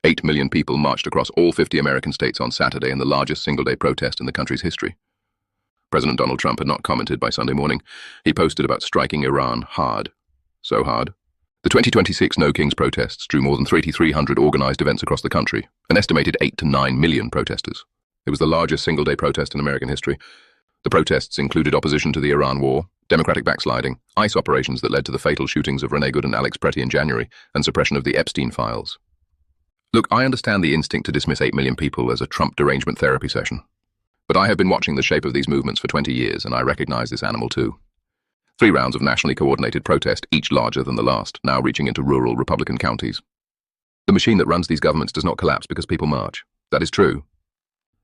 8 million people marched across all 50 American states on Saturday in the largest single-day protest in the country's history. President Donald Trump had not commented by Sunday morning. He posted about striking Iran hard. So hard. The 2026 No Kings protests drew more than 3,300 organized events across the country, an estimated 8 to 9 million protesters. It was the largest single-day protest in American history. The protests included opposition to the Iran war, democratic backsliding, ICE operations that led to the fatal shootings of Renee Good and Alex Pretty in January, and suppression of the Epstein files. Look, I understand the instinct to dismiss 8 million people as a Trump derangement therapy session. But I have been watching the shape of these movements for 20 years, and I recognize this animal too. 3 rounds of nationally coordinated protest, each larger than the last, now reaching into rural Republican counties. The machine that runs these governments does not collapse because people march. That is true.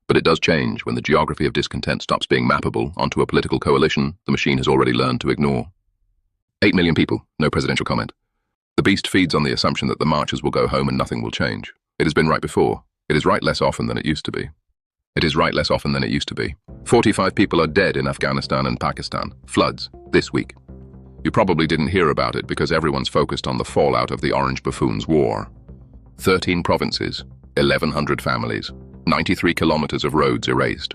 But it does change when the geography of discontent stops being mappable onto a political coalition the machine has already learned to ignore. 8 million people, no presidential comment. The beast feeds on the assumption that the marchers will go home and nothing will change. It has been right before. It is right less often than it used to be. It is right less often than it used to be. 45 people are dead in Afghanistan and Pakistan. Floods, this week. You probably didn't hear about it because everyone's focused on the fallout of the Orange Buffoons' war. 13 provinces, 1,100 families, 93 kilometers of roads erased.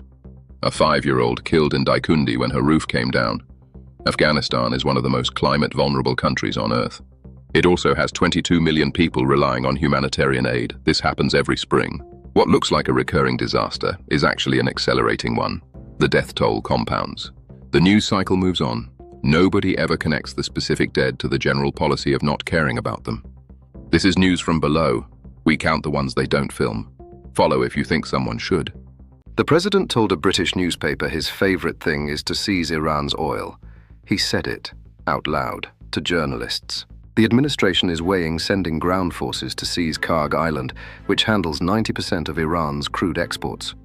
A 5-year-old killed in Daikundi when her roof came down. Afghanistan is one of the most climate-vulnerable countries on Earth. It also has 22 million people relying on humanitarian aid. This happens every spring. What looks like a recurring disaster is actually an accelerating one. The death toll compounds. The news cycle moves on. Nobody ever connects the specific dead to the general policy of not caring about them. This is news from below. We count the ones they don't film. Follow if you think someone should. The president told a British newspaper his favorite thing is to seize Iran's oil. He said it, out loud, to journalists. The administration is weighing sending ground forces to seize Kharg Island, which handles 90% of Iran's crude exports.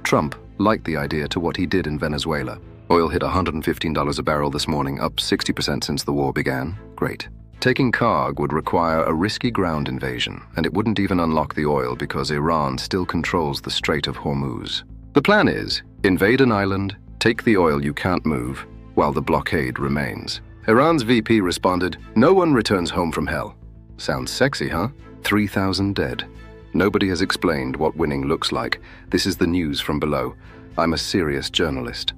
Trump liked the idea to what he did in Venezuela. Oil hit $115 a barrel this morning, up 60% since the war began. Great. Taking Kharg would require a risky ground invasion, and it wouldn't even unlock the oil because Iran still controls the Strait of Hormuz. The plan is, invade an island, take the oil you can't move, while the blockade remains. Iran's VP responded, "No one returns home from hell." Sounds sexy, huh? 3,000 dead. Nobody has explained what winning looks like. This is the news from below. I'm a serious journalist.